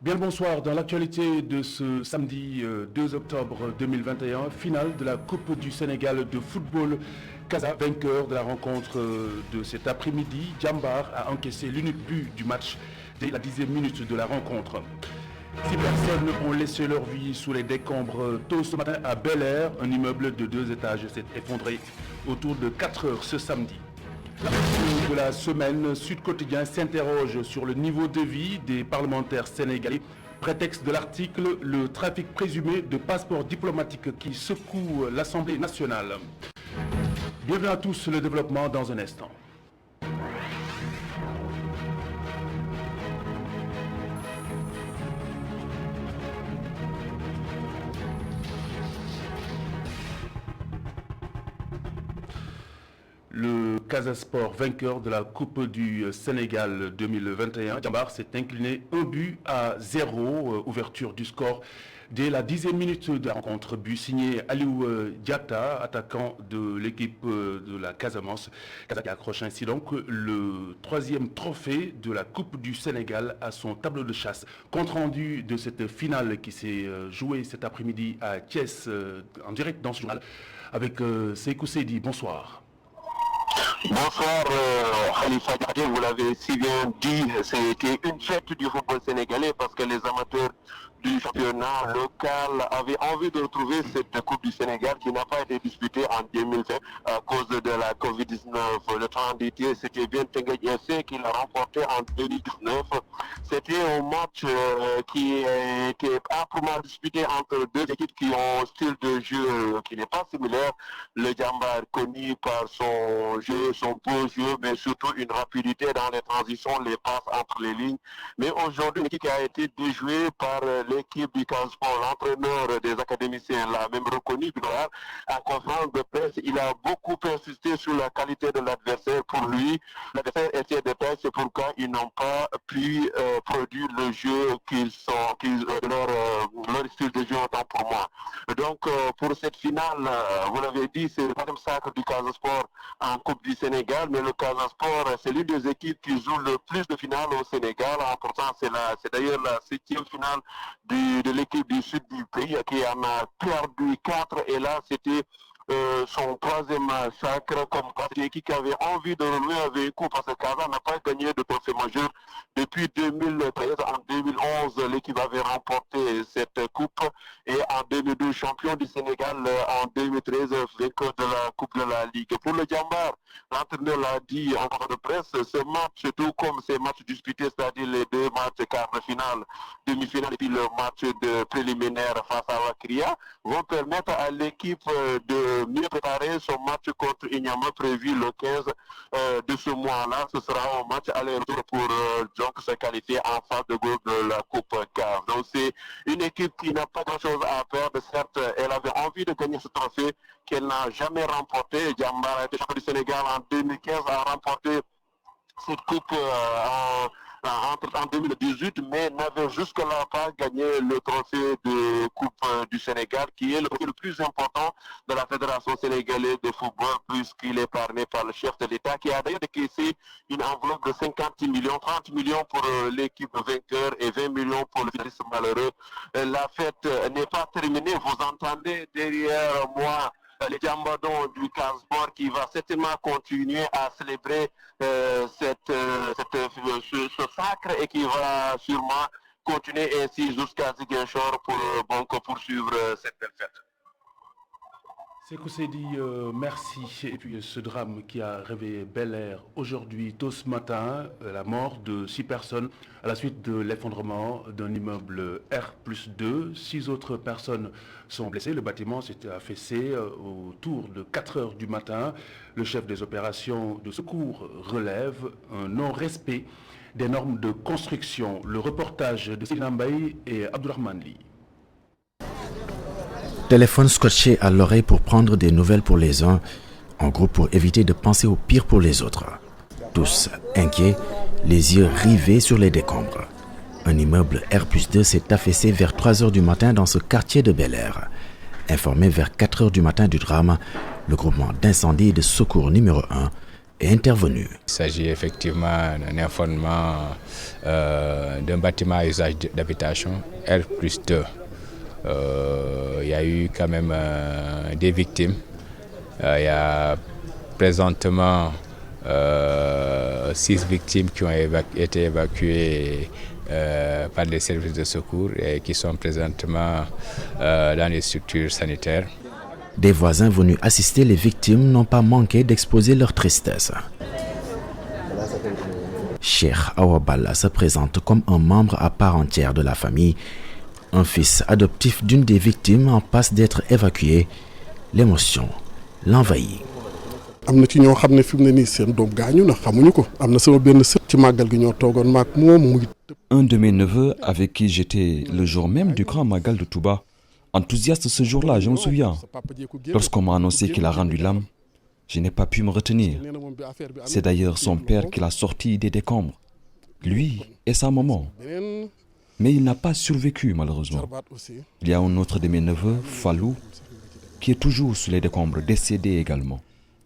Bien le bonsoir. Dans l'actualité de ce samedi 2 octobre 2021, finale de la Coupe du Sénégal de football. Casa, vainqueur de la rencontre de cet après-midi. Djambar a encaissé l'unique but du match dès la 10e minute de la rencontre. 6 personnes ont laissé leur vie sous les décombres tôt ce matin à Bel Air. Un immeuble de 2 étages s'est effondré autour de 4 heures ce samedi. La question de la semaine, Sud Quotidien s'interroge sur le niveau de vie des parlementaires sénégalais. Prétexte de l'article, le trafic présumé de passeports diplomatiques qui secoue l'Assemblée nationale. Bienvenue à tous, le développement dans un instant. Le Casa Sport, vainqueur de la Coupe du Sénégal 2021, Djambar s'est incliné 1-0, ouverture du score dès la 10e minute de la rencontre. But signé Aliou Diatta, attaquant de l'équipe de la Casamance. Casa qui accroche ainsi donc le 3e trophée de la Coupe du Sénégal à son tableau de chasse. Compte rendu de cette finale qui s'est jouée cet après-midi à Thiès en direct dans ce journal avec Sekou Seydi. Bonsoir. Bonsoir Khalifa Diadé, vous l'avez si bien dit, c'était une fête du football sénégalais parce que les amateurs du championnat local avaient envie de retrouver cette Coupe du Sénégal qui n'a pas été disputée en 2020 à cause de la Covid-19. Le temps d'été, c'était bien Teungueth FC qui l'a remporté en 2019. C'était un match qui était âprement disputé entre deux équipes qui ont un style de jeu qui n'est pas similaire. Le Djambar connu par son jeu, son beau jeu, mais surtout une rapidité dans les transitions, les passes entre les lignes. Mais aujourd'hui, l'équipe qui a été déjouée par l'équipe du Casa Sport, l'entraîneur des académiciens l'a même reconnu, en conférence de presse, il a beaucoup insisté sur la qualité de l'adversaire. Pour lui, l'adversaire était de taille, c'est pourquoi ils n'ont pas pu produire le jeu leur style de jeu autant pour moi. Donc pour cette finale, vous l'avez dit, c'est le 4e sacre du Casa Sport en Coupe du Sénégal, mais le Casa Sport, c'est l'une des équipes qui joue le plus de finales au Sénégal. Pourtant, c'est d'ailleurs la 7e finale de l'équipe du sud du pays qui en a perdu 4 et là c'était son 3e sacre comme l'équipe qui avait envie de relever avec un coup parce que Casa n'a pas gagné de trophée majeur depuis 2013. En 2011, l'équipe avait remporté cette coupe et en 2012, champion du Sénégal, en 2013, vainqueur de la Coupe de la Ligue. Pour le Djambar, l'entraîneur l'a dit en conférence de presse, ce match, tout comme ces matchs disputés, c'est-à-dire les 2 matchs quart de finale, demi-finale et puis le match de préliminaire face à Wakria, vont permettre à l'équipe de mieux préparer son match contre Inyama prévu le 15 de ce mois-là. Ce sera un match aller-retour pour donc se qualifier en phase de groupe de la Coupe CAF. Donc c'est une équipe qui n'a pas grand-chose à perdre. Certes, elle avait envie de gagner ce trophée qu'elle n'a jamais remporté. Djambar a été champion du Sénégal en 2015, a remporté cette coupe en 2018, mais n'avait jusque-là pas gagné le trophée de Coupe du Sénégal, qui est le trophée le plus important de la Fédération sénégalaise de football, puisqu'il est parrainé par le chef de l'État, qui a d'ailleurs décaissé une enveloppe de 50 millions, 30 millions pour l'équipe vainqueur et 20 millions pour le finaliste malheureux. La fête n'est pas terminée, vous entendez derrière moi les Djambadons du Casa Sport qui va certainement continuer à célébrer ce sacre et qui va sûrement continuer ainsi jusqu'à Ziguinchor pour poursuivre cette belle fête. Sekou Seydi, merci. Et puis ce drame qui a réveillé Bel Air aujourd'hui, tôt ce matin, la mort de 6 personnes à la suite de l'effondrement d'un immeuble R+2. 6 autres personnes sont blessées. Le bâtiment s'était affaissé autour de 4 heures du matin. Le chef des opérations de secours relève un non-respect des normes de construction. Le reportage de Seydina Mbaye et Abdourahmane Ly. Téléphone scotché à l'oreille pour prendre des nouvelles pour les uns, en groupe pour éviter de penser au pire pour les autres. Tous inquiets, les yeux rivés sur les décombres. Un immeuble R+2 s'est affaissé vers 3 heures du matin dans ce quartier de Bel Air. Informé vers 4 heures du matin du drame, le groupement d'incendie et de secours numéro 1 est intervenu. Il s'agit effectivement d'un effondrement d'un bâtiment à usage d'habitation R+2. Il y a eu quand même des victimes. Il y a présentement 6 victimes qui ont été évacuées par les services de secours et qui sont présentement dans les structures sanitaires. Des voisins venus assister les victimes n'ont pas manqué d'exposer leur tristesse. Cheikh Awaballa se présente comme un membre à part entière de la famille. Un fils adoptif d'une des victimes en passe d'être évacué. L'émotion l'envahit. am na ci ñoo xam ne fi mu ne nii seen doom gaañu na xamuñu ko am na sama benn sët ci màggal gi ñoo toogoon maak moom mu ngi. Un de mes neveux avec qui j'étais le jour même du grand Magal de Touba, enthousiaste ce jour-là, je me souviens. Lorsqu'on m'a annoncé qu'il a rendu l'âme, je n'ai pas pu me retenir. C'est d'ailleurs son père qui l'a sorti des décombres, lui et sa maman. Mais il n'a pas survécu malheureusement. Il y a un autre de mes neveux, Fallou, qui est toujours sous les décombres, décédé également.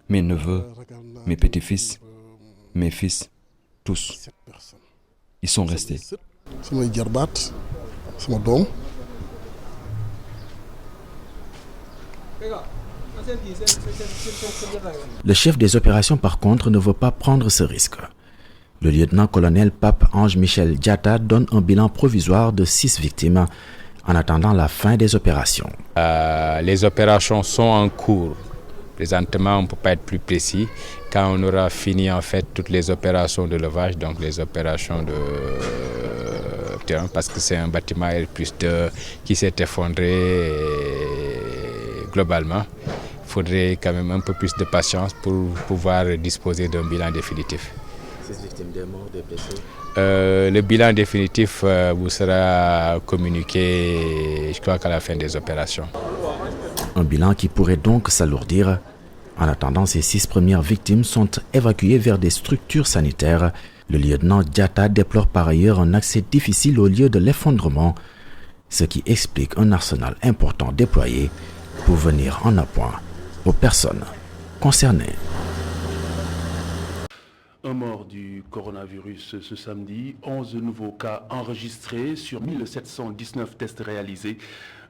Mes neveux, mes petits-fils, mes fils, tous, ils sont restés. Le chef des opérations, par contre, ne veut pas prendre ce risque. Le lieutenant-colonel Pape Ange-Michel Diatta donne un bilan provisoire de 6 victimes en attendant la fin des opérations. Les opérations sont en cours. Présentement, on ne peut pas être plus précis. Quand on aura fini en fait toutes les opérations de levage, donc les opérations de terrain, parce que c'est un bâtiment R+2 qui s'est effondré globalement, il faudrait quand même un peu plus de patience pour pouvoir disposer d'un bilan définitif. 6 victimes, des morts, des blessés. Le bilan définitif vous sera communiqué, je crois, qu'à la fin des opérations. Un bilan qui pourrait donc s'alourdir. En attendant, ces 6 premières victimes sont évacuées vers des structures sanitaires. Le lieutenant Diatta déplore par ailleurs un accès difficile au lieu de l'effondrement, ce qui explique un arsenal important déployé pour venir en appoint aux personnes concernées. Un mort du coronavirus ce samedi, 11 nouveaux cas enregistrés sur 1719 tests réalisés,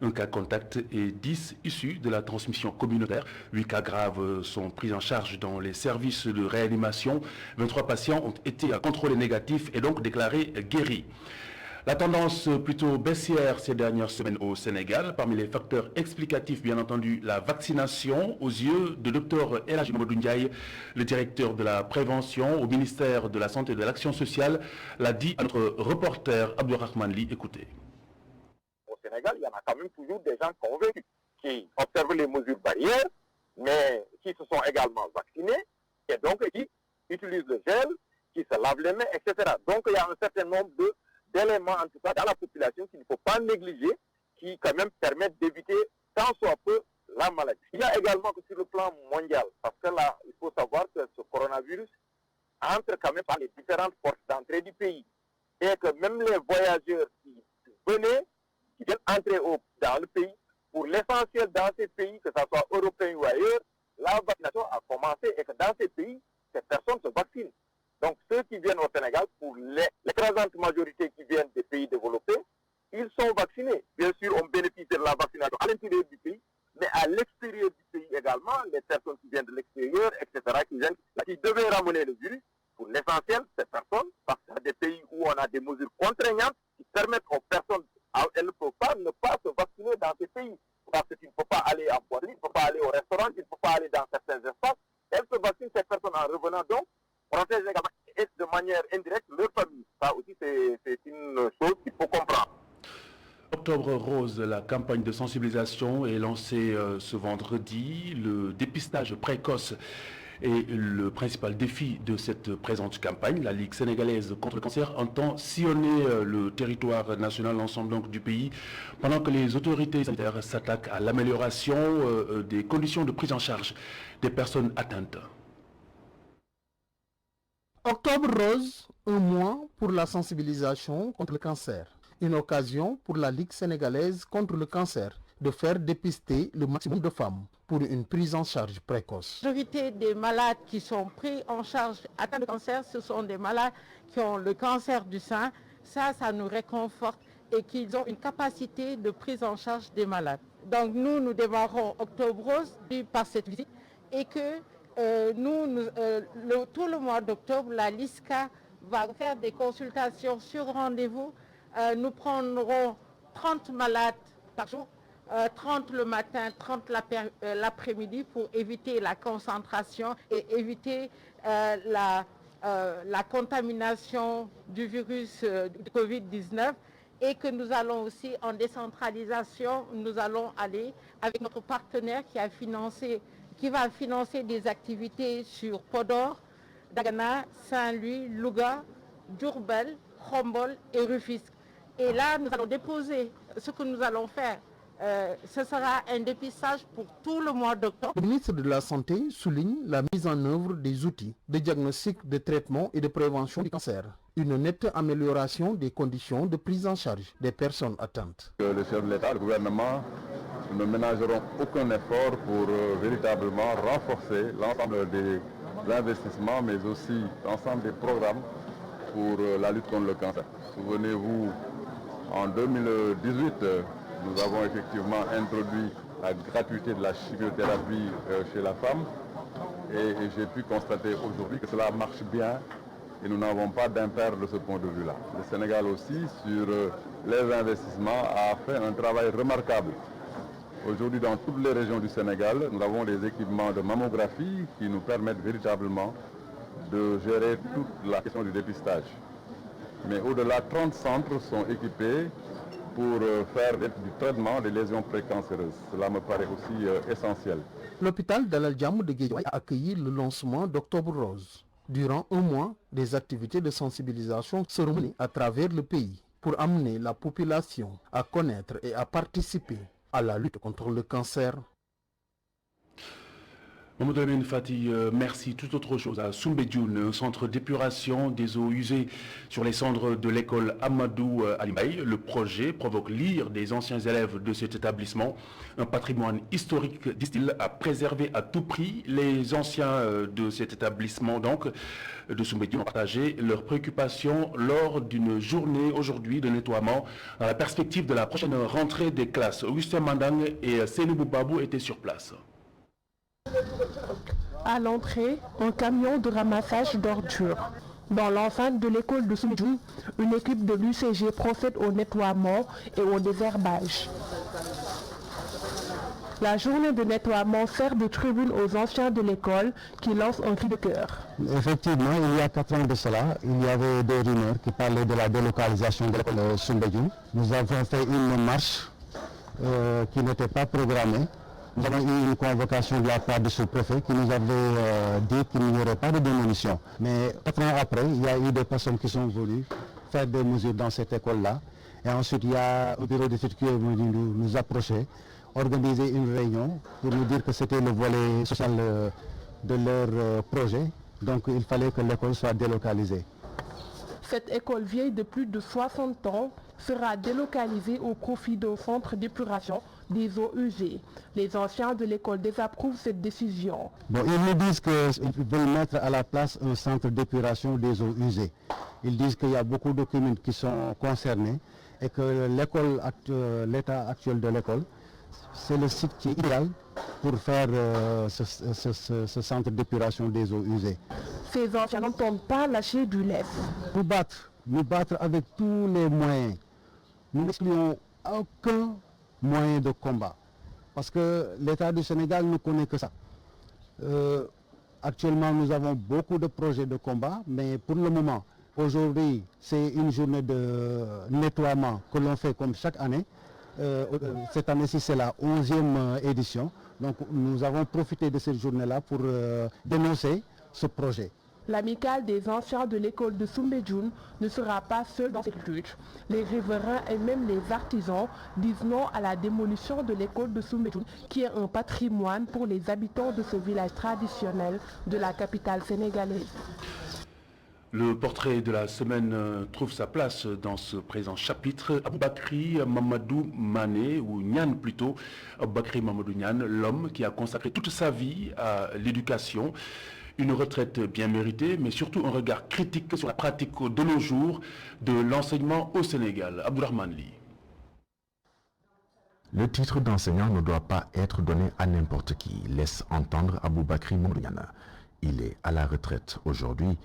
un cas contact et 10 issus de la transmission communautaire. 8 cas graves sont pris en charge dans les services de réanimation. 23 patients ont été contrôlés négatifs et donc déclarés guéris. La tendance plutôt baissière ces dernières semaines au Sénégal. Parmi les facteurs explicatifs, bien entendu, la vaccination aux yeux de Dr El Hadji Mamadou Ndiaye, le directeur de la prévention au ministère de la Santé et de l'Action sociale, l'a dit à notre reporter Abdourahmane Ly. Écoutez. Au Sénégal, il y en a quand même toujours des gens convaincus qui observent les mesures barrières, mais qui se sont également vaccinés et donc qui utilisent le gel, qui se lavent les mains, etc. Donc il y a un certain nombre d'éléments, en tout cas dans la population, qu'il ne faut pas négliger, qui quand même permettent d'éviter tant soit peu la maladie. Il y a également que sur le plan mondial, parce que là, il faut savoir que ce coronavirus entre quand même par les différentes portes d'entrée du pays. Et que même les voyageurs qui venaient, qui viennent entrer dans le pays, pour l'essentiel dans ces pays, que ce soit européens ou ailleurs, la vaccination a commencé et que dans ces pays, ces personnes se vaccinent. Donc ceux qui viennent au Sénégal, pour l'écrasante majorité qui viennent des pays développés, ils sont vaccinés. Bien sûr, on bénéficie de la vaccination à l'intérieur du pays, mais à l'extérieur du pays également, les personnes qui viennent de l'extérieur, etc., qui devaient ramener le virus, pour l'essentiel, ces personnes, parce qu'il y a des pays où on a des mesures contraignantes qui permettent aux personnes, elles ne peuvent pas ne pas se vacciner dans ces pays, parce que tu ne peux pas aller en boîte, tu ne peux pas aller au restaurant, tu ne peux pas aller dans certains espaces. Elles se vaccinent, ces personnes, en revenant donc, protègent également et de manière indirecte leur famille. Ça aussi, c'est une chose qu'il faut comprendre. Octobre Rose, la campagne de sensibilisation est lancée ce vendredi. Le dépistage précoce est le principal défi de cette présente campagne. La Ligue sénégalaise contre le cancer entend sillonner le territoire national, l'ensemble donc du pays, pendant que les autorités sanitaires s'attaquent à l'amélioration des conditions de prise en charge des personnes atteintes. Octobre Rose, un mois pour la sensibilisation contre le cancer. Une occasion pour la Ligue sénégalaise contre le cancer de faire dépister le maximum de femmes pour une prise en charge précoce. La majorité des malades qui sont pris en charge atteints de cancer, ce sont des malades qui ont le cancer du sein. Ça nous réconforte et qu'ils ont une capacité de prise en charge des malades. Donc nous démarrons Octobre Rose par cette visite et que tout le mois d'octobre, la LISCA va faire des consultations sur rendez-vous. Nous prendrons 30 malades par jour, 30 le matin, 30 l'après-midi pour éviter la concentration et éviter la contamination du virus du Covid-19. Et que nous allons aussi en décentralisation, nous allons aller avec notre partenaire qui va financer des activités sur Podor, Dagana, Saint-Louis, Louga, Diourbel, Khombol et Rufisque. Et là, nous allons déposer ce que nous allons faire. Ce sera un dépistage pour tout le mois d'octobre. Le ministre de la Santé souligne la mise en œuvre des outils de diagnostic, de traitement et de prévention du cancer. Une nette amélioration des conditions de prise en charge des personnes atteintes. Le chef de l'État, le gouvernement, ne ménageront aucun effort pour véritablement renforcer l'ensemble des investissements, mais aussi l'ensemble des programmes pour la lutte contre le cancer. Souvenez-vous, en 2018, nous avons effectivement introduit la gratuité de la chimiothérapie chez la femme et j'ai pu constater aujourd'hui que cela marche bien et nous n'avons pas d'impair de ce point de vue-là. Le Sénégal aussi, sur les investissements, a fait un travail remarquable. Aujourd'hui, dans toutes les régions du Sénégal, nous avons des équipements de mammographie qui nous permettent véritablement de gérer toute la question du dépistage. Mais au-delà, 30 centres sont équipés pour faire du traitement des lésions précancéreuses. Cela me paraît aussi essentiel. L'hôpital Dalal Jamm de Guédiawaye a accueilli le lancement d'Octobre Rose. Durant un mois, des activités de sensibilisation seront menées à travers le pays pour amener la population à connaître et à participer à la lutte contre le cancer. Mamadou Lamine Fati, merci. Toute autre chose à Soumbédioune, un centre d'épuration des eaux usées sur les cendres de l'école Amadou Alimaï. Le projet provoque l'ire des anciens élèves de cet établissement. Un patrimoine historique, disent-ils, à préserver à tout prix. Les anciens de cet établissement, donc, de Soumbédioune, ont partagé leurs préoccupations lors d'une journée aujourd'hui de nettoiement dans la perspective de la prochaine rentrée des classes. Augustin Mandang et Sénébou Babou étaient sur place. À l'entrée, un camion de ramassage d'ordures. Dans l'enceinte de l'école de Soumbédioune, une équipe de l'UCG procède au nettoiement et au désherbage. La journée de nettoiement sert de tribune aux anciens de l'école qui lancent un cri de cœur. Effectivement, il y a 4 ans de cela, il y avait des rumeurs qui parlaient de la délocalisation de l'école de Soumbédioune. Nous avons fait une marche qui n'était pas programmée. Nous avons eu une convocation de la part du sous-préfet qui nous avait dit qu'il n'y aurait pas de démolition. Mais 4 ans après, il y a eu des personnes qui sont venues faire des mesures dans cette école-là. Et ensuite, il y a le bureau d'études qui est venu nous approcher, organiser une réunion pour nous dire que c'était le volet social de leur projet. Donc il fallait que l'école soit délocalisée. Cette école vieille de plus de 60 ans sera délocalisée au profit d'un centre d'épuration des eaux usées. Les anciens de l'école désapprouvent cette décision. Bon, ils nous disent qu'ils veulent mettre à la place un centre d'épuration des eaux usées. Ils disent qu'il y a beaucoup de communes qui sont concernées et que l'état actuel de l'école, c'est le site qui est idéal pour faire ce centre d'épuration des eaux usées. Ces anciens n'entendent pas lâcher du lest. Nous battre avec tous les moyens. Nous n'excluons aucun moyen de combat. Parce que l'État du Sénégal ne connaît que ça. Actuellement, nous avons beaucoup de projets de combat, mais pour le moment, aujourd'hui, c'est une journée de nettoiement que l'on fait comme chaque année. Cette année-ci, c'est la 11e édition. Donc, nous avons profité de cette journée-là pour dénoncer ce projet. L'amicale des anciens de l'école de Soumbédioune ne sera pas seule dans cette lutte. Les riverains et même les artisans disent non à la démolition de l'école de Soumbédioune, qui est un patrimoine pour les habitants de ce village traditionnel de la capitale sénégalaise. Le portrait de la semaine trouve sa place dans ce présent chapitre. Aboubakry Mamadou Mané, ou Niane plutôt, Aboubakry Mamadou Niane, l'homme qui a consacré toute sa vie à l'éducation. Une retraite bien méritée, mais surtout un regard critique sur la pratique de nos jours de l'enseignement au Sénégal. Abdourahmane Ly. Le titre d'enseignant ne doit pas être donné à n'importe qui, laisse entendre Aboubakry Mamadou Niane. Il est à la retraite aujourd'hui.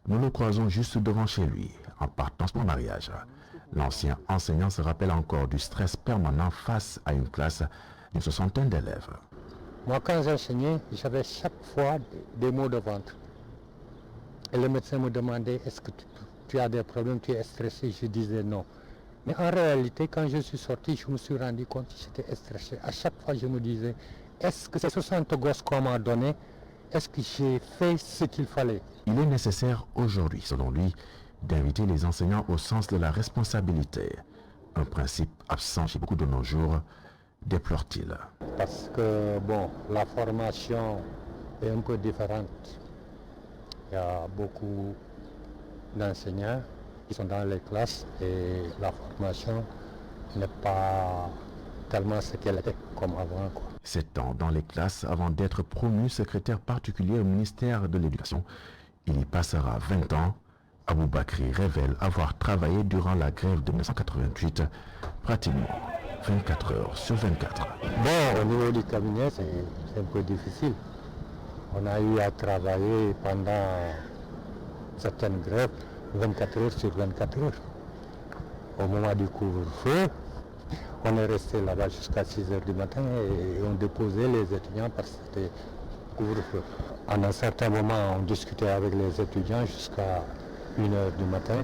Nous le croisons juste devant chez lui, en partance pour mariage. L'ancien enseignant se rappelle encore du stress permanent face à une classe d'une soixantaine d'élèves. Moi, quand j'enseignais, j'avais chaque fois des maux de ventre. Et le médecin me demandait, est-ce que tu as des problèmes, tu es stressé? Je disais non. Mais en réalité, quand je suis sorti, je me suis rendu compte que j'étais stressé. À chaque fois, je me disais, est-ce que ces 60 gosses qu'on m'a donné, est-ce que j'ai fait ce qu'il fallait? Il est nécessaire aujourd'hui, selon lui, d'inviter les enseignants au sens de la responsabilité. Un principe absent chez beaucoup de nos jours, déplore-t-il. Parce que, bon, la formation est un peu différente. Il y a beaucoup d'enseignants qui sont dans les classes et la formation n'est pas tellement ce qu'elle était comme avant, quoi. 7 ans dans les classes avant d'être promu secrétaire particulier au ministère de l'Éducation. Il y passera 20 ans. Aboubakry révèle avoir travaillé durant la grève de 1988, pratiquement 24 heures sur 24. Bon, au niveau du cabinet, c'est un peu difficile. On a eu à travailler pendant certaines grèves 24 heures sur 24 heures. Au moment du couvre-feu, on est resté là-bas jusqu'à 6 heures du matin et on déposait les étudiants parce que c'était couvre-feu. En un certain moment, on discutait avec les étudiants jusqu'à 1 heure du matin.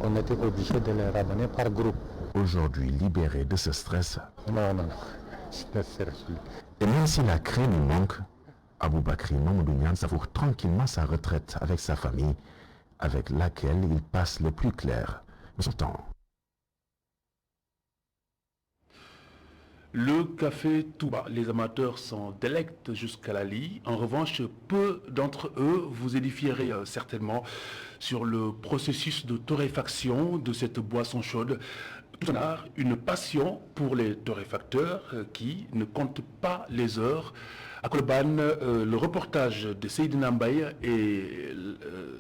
On était obligé de les ramener par groupe. Aujourd'hui, libéré de ce stress. Non, je ne stresse plus. Et même si la craie nous manque, Aboubakry Mamadou Niane savoure tranquillement sa retraite avec sa famille, avec laquelle il passe le plus clair de son temps. Le café Touba, les amateurs s'en délectent jusqu'à la lie. En revanche, peu d'entre eux vous édifierez certainement sur le processus de torréfaction de cette boisson chaude. Tout un art, une passion pour les torréfacteurs qui ne comptent pas les heures. À Colobane, le reportage de Seydina Mbaye et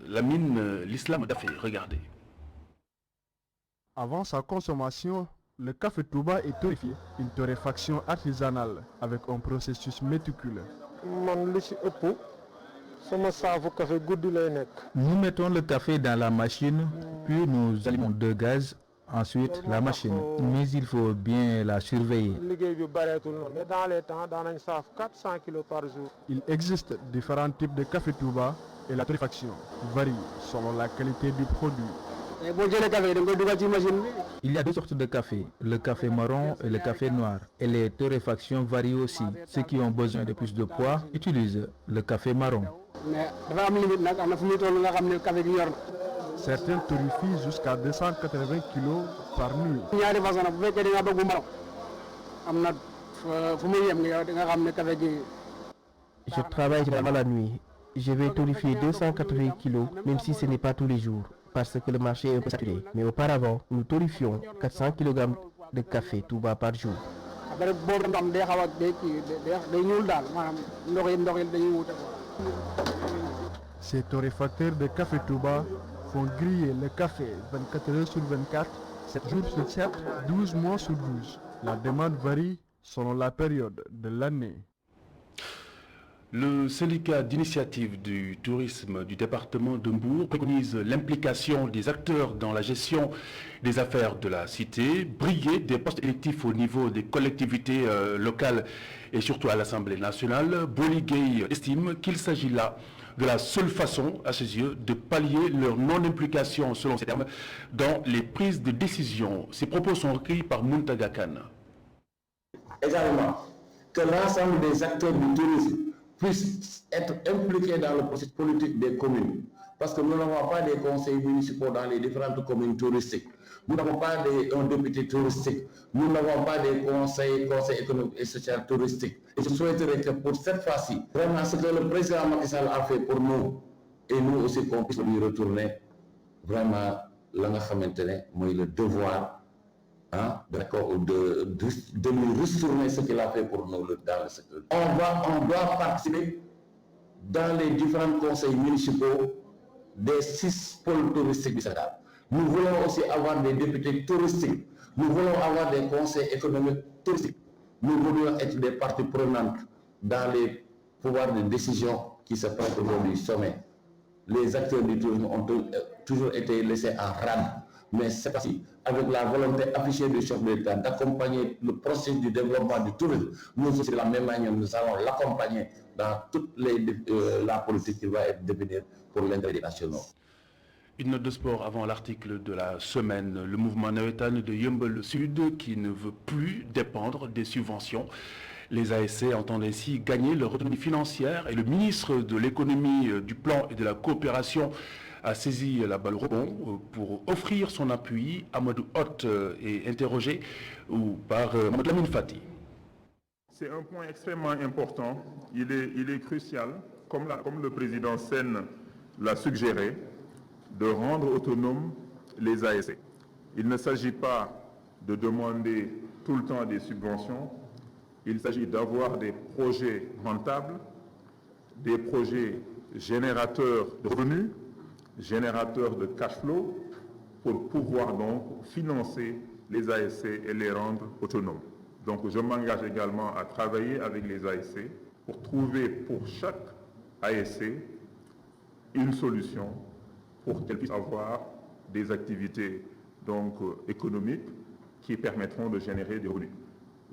Lamine l'Islam Dafé. Regardez. Avant sa consommation, le café Touba est torréfié, une torréfaction artisanale avec un processus méticuleux. Nous mettons le café dans la machine, puis nous allumons 2 gaz, ensuite la machine. Mais il faut bien la surveiller. Il existe différents types de café Touba et la torréfaction varie selon la qualité du produit. Il y a 2 sortes de café, le café marron et le café noir. Et les torréfactions varient aussi. Ceux qui ont besoin de plus de poids utilisent le café marron. Certains torréfient jusqu'à 280 kg par nuit. Je travaille généralement la nuit. Je vais torréfier 280 kg, même si ce n'est pas tous les jours, parce que le marché est un peu saturé. Mais auparavant, nous torréfions 400 kg de café Touba par jour. Ces torréfacteurs de café Touba font griller le café 24 heures sur 24, 7 jours sur 7, 12 mois sur 12. La demande varie selon la période de l'année. Le syndicat d'initiative du tourisme du département de Mbour préconise l'implication des acteurs dans la gestion des affaires de la cité, briller des postes électifs au niveau des collectivités locales et surtout à l'Assemblée nationale. Boligay estime qu'il s'agit là de la seule façon, à ses yeux, de pallier leur non-implication, selon ses termes, dans les prises de décision. Ces propos sont recueillis par Muntaga Khan. Également, que l'ensemble des acteurs du tourisme puissent être impliqués dans le processus politique des communes. Parce que nous n'avons pas des conseils municipaux dans les différentes communes touristiques. Nous n'avons pas un député touristique. Nous n'avons pas des conseils économiques et sociaux touristiques. Et je souhaiterais que pour cette fois-ci, vraiment ce que le président Macky Sall a fait pour nous, et nous aussi qu'on puisse lui retourner vraiment le devoir de lui retourner ce qu'il a fait pour nous dans le secteur. On doit participer dans les différents conseils municipaux des 6 pôles touristiques du Sénégal. Nous voulons aussi avoir des députés touristiques. Nous voulons avoir des conseils économiques touristiques. Nous voulons être des parties prenantes dans les pouvoirs de décision qui se prennent aujourd'hui du sommet. Les acteurs du tourisme ont toujours été laissés en rade. Mais c'est ainsi, avec la volonté affichée du chef de l'État d'accompagner le processus du développement du tourisme, nous aussi de la même manière, nous allons l'accompagner dans toute la politique qui va être définie pour l'intérêt des nationaux. Une note de sport avant l'article de la semaine. Le mouvement Nawetan de Yeumbeul Sud qui ne veut plus dépendre des subventions. Les ASC entendent ainsi gagner leur autonomie financière et le ministre de l'économie, du plan et de la coopération a saisi la balle au rebond pour offrir son appui. Amadou Hott est interrogé par Mme Lamine Fati. C'est un point extrêmement important. Il est crucial, comme le président Sen l'a suggéré, de rendre autonomes les ASC. Il ne s'agit pas de demander tout le temps des subventions. Il s'agit d'avoir des projets rentables, des projets générateurs de revenus, générateurs de cash flow, pour pouvoir donc financer les ASC et les rendre autonomes. Donc je m'engage également à travailler avec les ASC pour trouver pour chaque ASC une solution pour qu'elles puissent avoir des activités donc, économiques qui permettront de générer des revenus.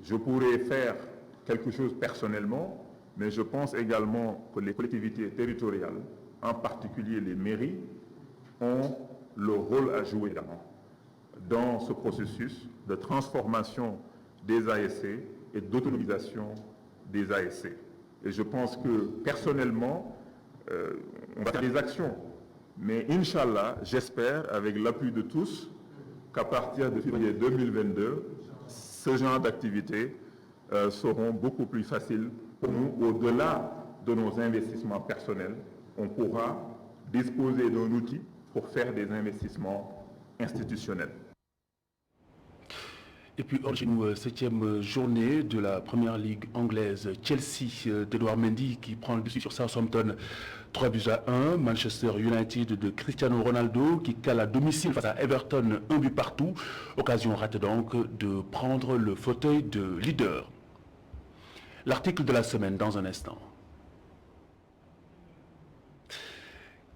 Je pourrais faire quelque chose personnellement, mais je pense également que les collectivités territoriales, en particulier les mairies, ont le rôle à jouer dans ce processus de transformation des ASC et d'autonomisation des ASC. Et je pense que personnellement, on va faire des actions. Mais Inch'Allah, j'espère, avec l'appui de tous, qu'à partir de février 2022, ce genre d'activités seront beaucoup plus faciles pour nous. Au-delà de nos investissements personnels, on pourra disposer d'un outil pour faire des investissements institutionnels. Et puis, origine 7e journée de la première ligue anglaise. Chelsea d'Edouard Mendy qui prend le dessus sur Southampton 3-1. Manchester United de Cristiano Ronaldo qui cale à domicile face à Everton 1 but partout. Occasion ratée donc de prendre le fauteuil de leader. L'article de la semaine dans un instant.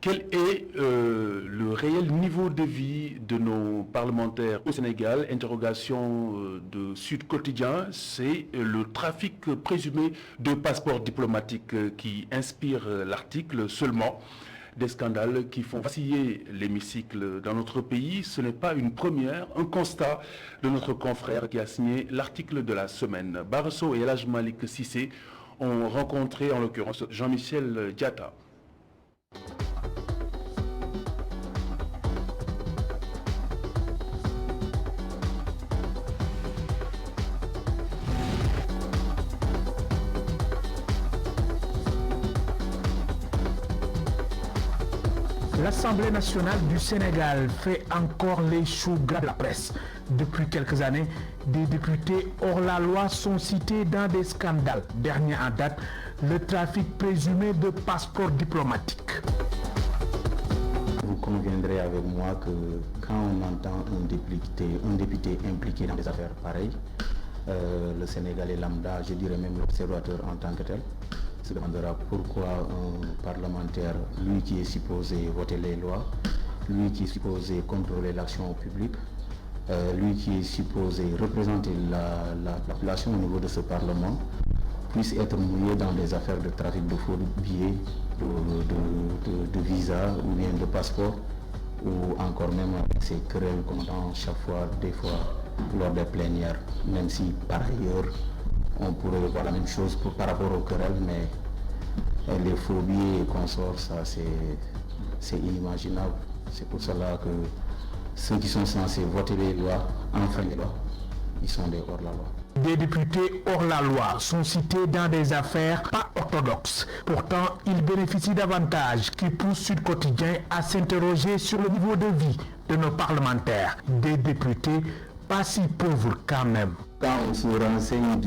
Quel est le réel niveau de vie de nos parlementaires au Sénégal? Interrogation de Sud Quotidien, c'est le trafic présumé de passeports diplomatiques qui inspire l'article seulement. Des scandales qui font vaciller l'hémicycle dans notre pays. Ce n'est pas une première, un constat de notre confrère qui a signé l'article de la semaine. Barresso et El Hadj Malick Cissé ont rencontré en l'occurrence Jean-Michel Diatta. L'Assemblée nationale du Sénégal fait encore les choux gras de la presse. Depuis quelques années, des députés hors la loi sont cités dans des scandales. Dernier en date, le trafic présumé de passeports diplomatiques. Vous conviendrez avec moi que quand on entend un député impliqué dans des affaires pareilles, le Sénégalais lambda, je dirais même l'observateur en tant que tel, se demandera pourquoi un parlementaire, lui qui est supposé voter les lois, lui qui est supposé contrôler l'action publique, lui qui est supposé représenter la population au niveau de ce Parlement, puisse être mouillé dans des affaires de trafic de faux billets, de visa ou bien de passeport, ou encore même avec ces querelles qu'on entend chaque fois, des fois, lors des plénières, même si par ailleurs, on pourrait voir la même chose par rapport aux querelles, mais les faux billets et consorts, ça c'est inimaginable. C'est pour cela que ceux qui sont censés voter les lois enfreignent les lois. ils sont des hors-la-loi. Des députés hors-la-loi sont cités dans des affaires pas orthodoxes. Pourtant, ils bénéficient d'avantages qui poussent Sud Quotidien à s'interroger sur le niveau de vie de nos parlementaires. Des députés pas si pauvres quand même. Quand on se renseigne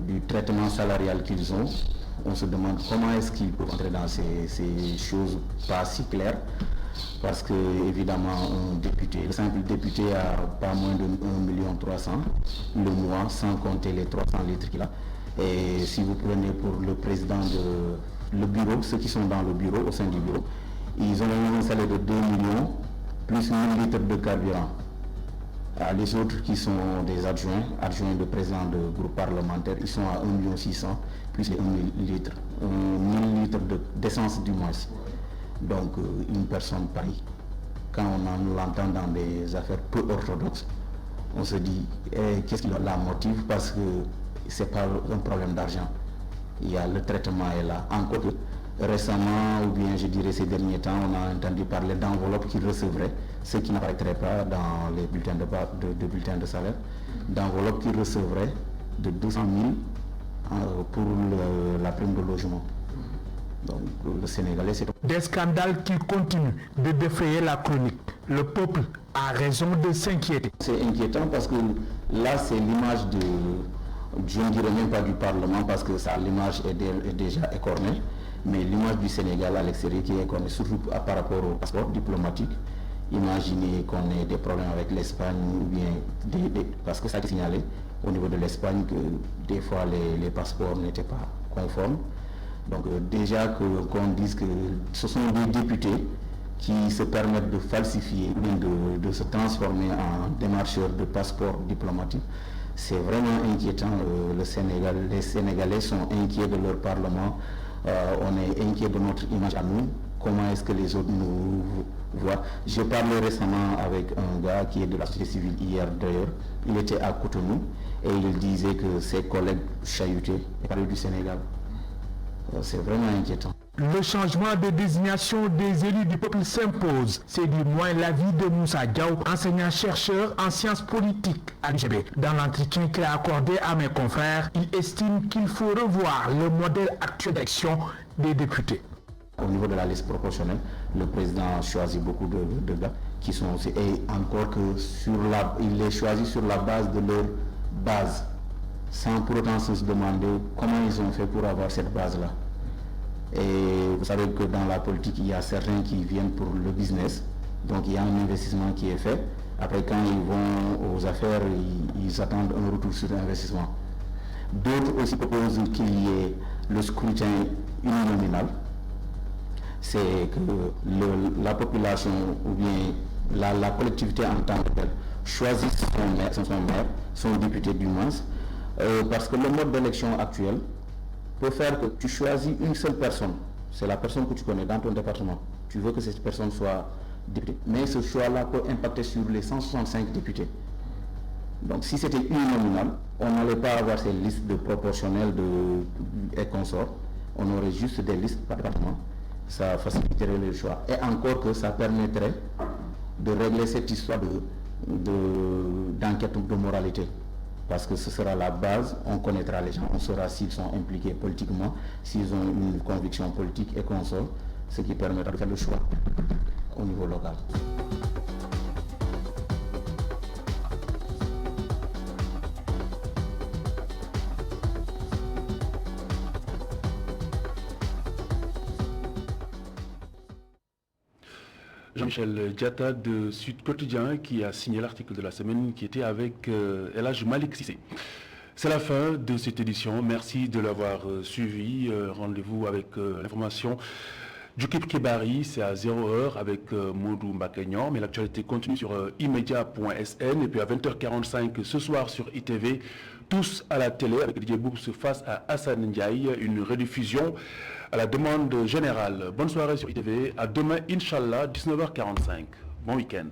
du traitement salarial qu'ils ont, on se demande comment est-ce qu'ils peuvent entrer dans ces choses pas si claires. Parce que, évidemment, le simple député a pas moins de 1,3 million le mois, sans compter les 300 litres qu'il a. Et si vous prenez pour le président le bureau, ceux qui sont dans le bureau, au sein du bureau, ils ont un salaire de 2 millions, plus 1000 litres de carburant. Les autres qui sont des adjoints de président de groupe parlementaire, ils sont à 1,6 million, plus les 1000 litres d'essence du moins. Donc une personne pareille, quand on l'entend dans des affaires peu orthodoxes, on se dit qu'est-ce qui la motive, parce que ce n'est pas un problème d'argent. Il y a le traitement est là. Encore que récemment, ou bien je dirais ces derniers temps, on a entendu parler d'enveloppes qu'ils recevraient, ce qui n'apparaîtrait pas dans les bulletins bulletins de salaire, d'enveloppes qu'ils recevraient de 200 000 pour la prime de logement. Donc le Sénégalais, c'est... Des scandales qui continuent de défrayer la chronique. Le peuple a raison de s'inquiéter. C'est inquiétant parce que là, c'est l'image de... Je ne dirais même pas du Parlement parce que l'image est déjà écornée, mais l'image du Sénégal à l'extérieur qui est écornée, surtout par rapport au passeport diplomatique. Imaginez qu'on ait des problèmes avec l'Espagne ou bien... parce que ça a été signalé au niveau de l'Espagne que des fois les passeports n'étaient pas conformes. Donc déjà qu'on dise que ce sont des députés qui se permettent de falsifier, de se transformer en démarcheurs de passeports diplomatiques, c'est vraiment inquiétant. Les Sénégalais sont inquiets de leur Parlement, on est inquiets de notre image à nous. Comment est-ce que les autres nous voient? J'ai parlé récemment avec un gars qui est de la société civile hier d'ailleurs, il était à Cotonou et il disait que ses collègues chahutaient et parlaient du Sénégal. C'est vraiment inquiétant. Le changement de désignation des élus du peuple s'impose. C'est du moins l'avis de Moussa Diaw, enseignant-chercheur en sciences politiques à l'UGB. Dans l'entretien qu'il a accordé à mes confrères, il estime qu'il faut revoir le modèle actuel d'élection des députés. Au niveau de la liste proportionnelle, le président choisit beaucoup de gars qui sont aussi... Et encore que il les choisit sur la base de leur base, sans pour autant se demander comment ils ont fait pour avoir cette base-là. Et vous savez que dans la politique, il y a certains qui viennent pour le business, donc il y a un investissement qui est fait. Après, quand ils vont aux affaires, ils attendent un retour sur l'investissement. D'autres aussi proposent qu'il y ait le scrutin uninominal. C'est que la population ou bien la collectivité en tant que telle choisisse son maire, son député du moins, parce que le mode d'élection actuel peut faire que tu choisis une seule personne. C'est la personne que tu connais dans ton département. Tu veux que cette personne soit députée. Mais ce choix-là peut impacter sur les 165 députés. Donc si c'était uninominal, on n'allait pas avoir ces listes de proportionnels et consorts. On aurait juste des listes par département. Ça faciliterait le choix. Et encore que ça permettrait de régler cette histoire d'enquête de moralité. Parce que ce sera la base, on connaîtra les gens, on saura s'ils sont impliqués politiquement, s'ils ont une conviction politique et consort, ce qui permettra de faire le choix au niveau local. Jean-Michel Diatta de Sud Quotidien qui a signé l'article de la semaine qui était avec El Hadj Malick Cissé. C'est la fin de cette édition. Merci de l'avoir suivi. Rendez-vous avec l'information du Kip Kibari. C'est à 0h avec Modou Mbakagnan. Mais l'actualité continue sur imedia.sn. Et puis à 20h45 ce soir sur ITV. Tous à la télé avec Didier Boubs face à Hassan Ndiaye. Une rediffusion à la demande générale. Bonne soirée sur ITV. À demain, Inch'Allah, 19h45. Bon week-end.